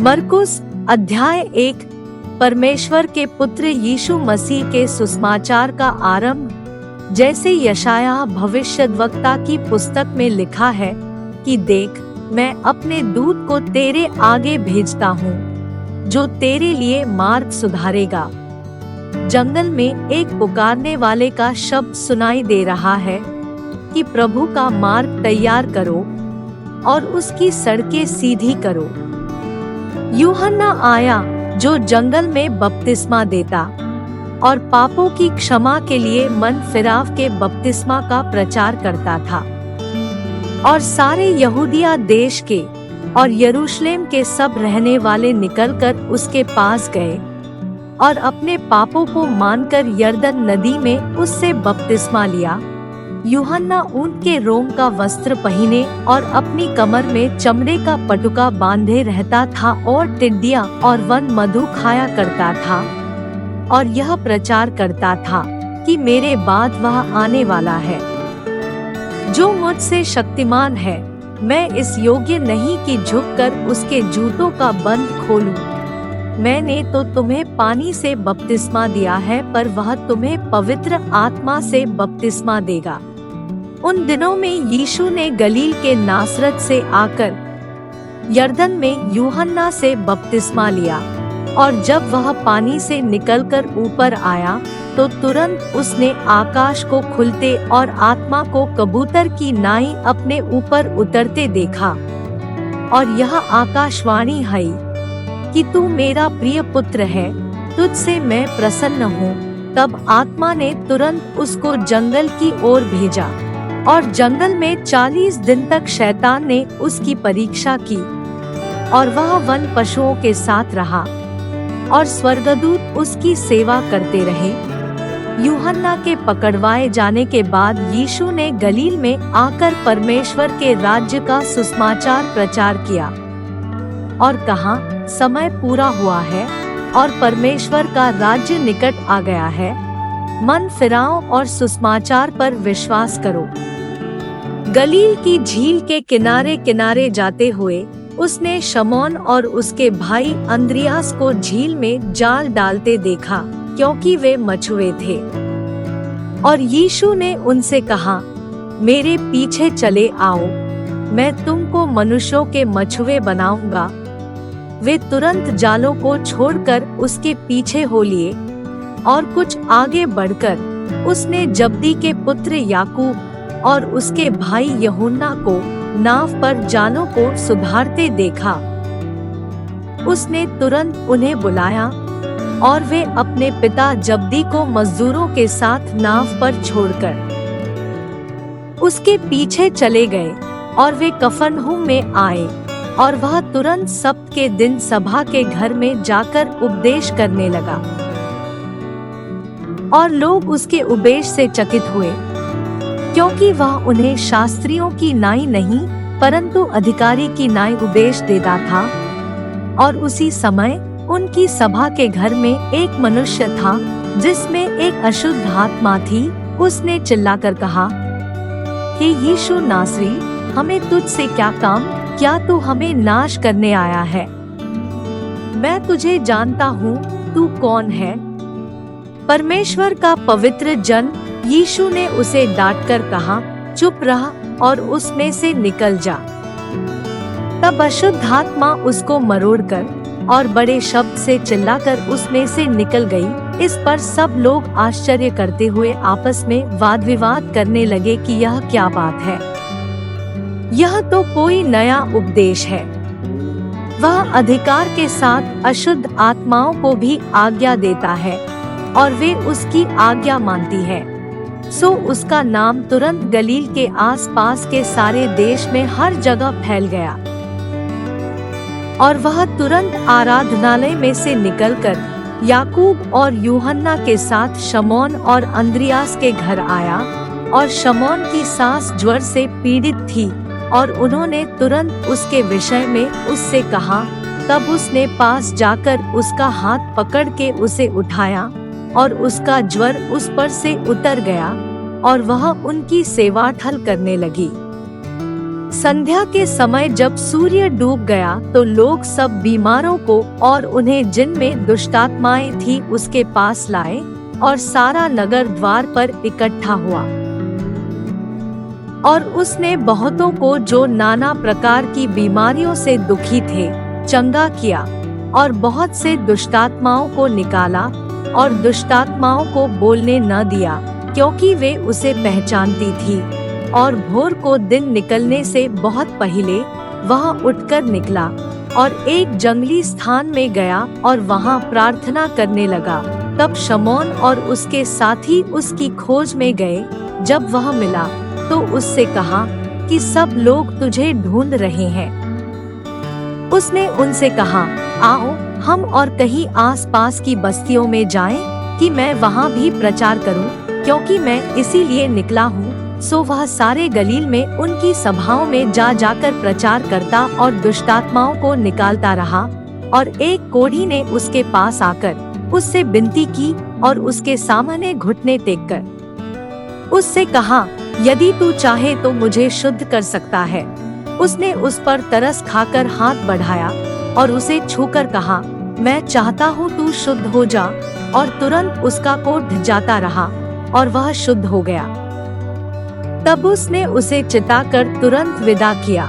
मरकुस अध्याय 1। परमेश्वर के पुत्र यीशु मसीह के सुसमाचार का आरंभ। जैसे यशायाह भविष्यद्वक्ता की पुस्तक में लिखा है कि देख, मैं अपने दूत को तेरे आगे भेजता हूँ, जो तेरे लिए मार्ग सुधारेगा। जंगल में एक पुकारने वाले का शब्द सुनाई दे रहा है कि प्रभु का मार्ग तैयार करो और उसकी सड़कें सीधी करो। यूहन्ना आया, जो जंगल में बपतिस्मा देता और पापों की क्षमा के लिए मन फिराव के बपतिस्मा का प्रचार करता था। और सारे यहूदिया देश के और यरूशलेम के सब रहने वाले निकलकर उसके पास गए और अपने पापों को मानकर यरदन नदी में उससे बपतिस्मा लिया। यूहन्ना ऊंट के रोम का वस्त्र पहने और अपनी कमर में चमड़े का पटुका बांधे रहता था और टिड्डियां और वन मधु खाया करता था और यह प्रचार करता था कि मेरे बाद वह आने वाला है, जो मुझसे शक्तिमान है। मैं इस योग्य नहीं कि झुककर उसके जूतों का बंद खोलूं। मैंने तो तुम्हें पानी से बपतिस्मा दिया है, पर वह तुम्हें पवित्र आत्मा से बपतिस्मा देगा। उन दिनों में यीशु ने गलील के नासरत से आकर यरदन में यूहन्ना से बपतिस्मा लिया, और जब वह पानी से निकलकर ऊपर आया तो तुरंत उसने आकाश को खुलते और आत्मा को कबूतर की नाई अपने ऊपर उतरते देखा। और यह आकाशवाणी है कि तू मेरा प्रिय पुत्र है, तुझसे मैं प्रसन्न हूँ। तब आत्मा ने तुरंत उसको जंगल की ओर भेजा, और जंगल में 40 दिन तक शैतान ने उसकी परीक्षा की, और वह वन पशुओं के साथ रहा, और स्वर्गदूत उसकी सेवा करते रहे। यूहन्ना के पकड़वाए जाने के बाद यीशु ने गलील में आकर परमेश्वर के राज्य का सुसमाचार प्रचार किया और कहा, समय पूरा हुआ है और परमेश्वर का राज्य निकट आ गया है। मन फिराओ और सुसमाचार पर विश्वास करो। गलील की झील के किनारे किनारे जाते हुए उसने शमौन और उसके भाई अंद्रियास को झील में जाल डालते देखा, क्योंकि वे मछुए थे। और यीशु ने उनसे कहा, मेरे पीछे चले आओ, मैं तुमको मनुष्यों के मछुए बनाऊंगा। वे तुरंत जालों को छोड़कर उसके पीछे हो लिए, और कुछ आगे बढ़कर उसने जब्दी के पुत्र याकूब और उसके भाई यूहन्ना को नाव पर जालों को सुधारते देखा। उसने तुरंत उन्हें बुलाया, और वे अपने पिता जब्दी को मजदूरों के साथ नाव पर छोड़कर उसके पीछे चले गए। और वे कफरनहूम में आए, और वह तुरंत सब्त के दिन सभा के घर में जाकर उपदेश करने लगा। और लोग उसके उपदेश से चकित हुए, क्योंकि वह उन्हें शास्त्रियों की नाई नहीं परंतु अधिकारी की नाई उपदेश देता था। और उसी समय उनकी सभा के घर में एक मनुष्य था जिसमें एक अशुद्ध आत्मा थी। उसने चिल्लाकर कहा, हे यीशु नासरी, हमें तुझसे क्या काम? क्या तू हमें नाश करने आया है? मैं तुझे जानता हूँ, तू कौन है? परमेश्वर का पवित्र जन। यीशु ने उसे डांटकर कहा, चुप रह और उसमें से निकल जा। तब अशुद्ध आत्मा उसको मरोड़कर और बड़े शब्द से चिल्लाकर उसमें से निकल गई। इस पर सब लोग आश्चर्य करते हुए आपस में वाद विवाद करने लगे कि यह क्या बात है, यह तो कोई नया उपदेश है। वह अधिकार के साथ अशुद्ध आत्माओं को भी आज्ञा देता है, और वे उसकी आज्ञा मानती है। सो उसका नाम तुरंत गलील के आसपास के सारे देश में हर जगह फैल गया। और वह तुरंत आराधनालय में से निकलकर याकूब और यूहन्ना के साथ शमौन और अंद्रियास के घर आया। और शमौन की सास ज्वर से पीड़ित थी, और उन्होंने तुरंत उसके विषय में उससे कहा। तब उसने पास जाकर उसका हाथ पकड़ के उसे उठाया, और उसका ज्वर उस पर से उतर गया, और वह उनकी सेवा ठल करने लगी। संध्या के समय जब सूर्य डूब गया तो लोग सब बीमारों को और उन्हें जिनमें दुष्टात्माएं थी उसके पास लाए और सारा नगर द्वार पर इकट्ठा हुआ। और उसने बहुतों को जो नाना प्रकार की बीमारियों से दुखी थे चंगा किया और बहुत से दुष्टात्माओं को निकाला और दुष्टात्माओं को बोलने न दिया, क्योंकि वे उसे पहचानती थी। और भोर को दिन निकलने से बहुत पहले वह उठकर निकला और एक जंगली स्थान में गया और वहां प्रार्थना करने लगा। तब शमौन और उसके साथी उसकी खोज में गए। जब वह मिला तो उससे कहा कि सब लोग तुझे ढूंढ रहे हैं। उसने उनसे कहा, आओ हम और कहीं आसपास की बस्तियों में जाएं कि मैं वहां भी प्रचार करूं, क्योंकि मैं इसीलिए निकला हूं। सो वह सारे गलील में उनकी सभाओं में जा जाकर प्रचार करता और दुष्टात्माओं को निकालता रहा। और एक कोढ़ी ने उसके पास आकर उससे विनती की और उसके सामने घुटने टेककर उससे कहा, यदि तू चाहे तो मुझे शुद्ध कर सकता है। उसने उस पर तरस खाकर हाथ बढ़ाया और उसे छूकर कहा, मैं चाहता हूँ तू शुद्ध हो जा। और तुरंत उसका कोढ़ जाता रहा और वह शुद्ध हो गया। तब उसने उसे चिताकर तुरंत विदा किया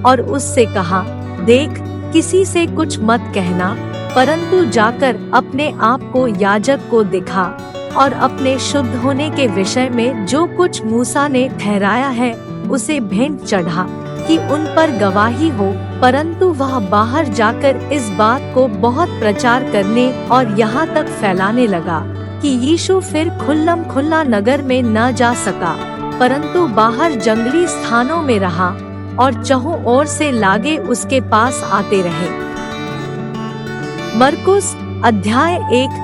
और उससे कहा, देख, किसी से कुछ मत कहना, परंतु जाकर अपने आप को याजक को दिखा और अपने शुद्ध होने के विषय में जो कुछ मूसा ने ठहराया है उसे भेंट चढ़ा कि उन पर गवाही हो। परंतु वह बाहर जाकर इस बात को बहुत प्रचार करने और यहाँ तक फैलाने लगा कि यीशु फिर खुल्लम खुल्ला नगर में न जा सका, परंतु बाहर जंगली स्थानों में रहा और चहुं ओर से लागे उसके पास आते रहे। मरकुस अध्याय 1।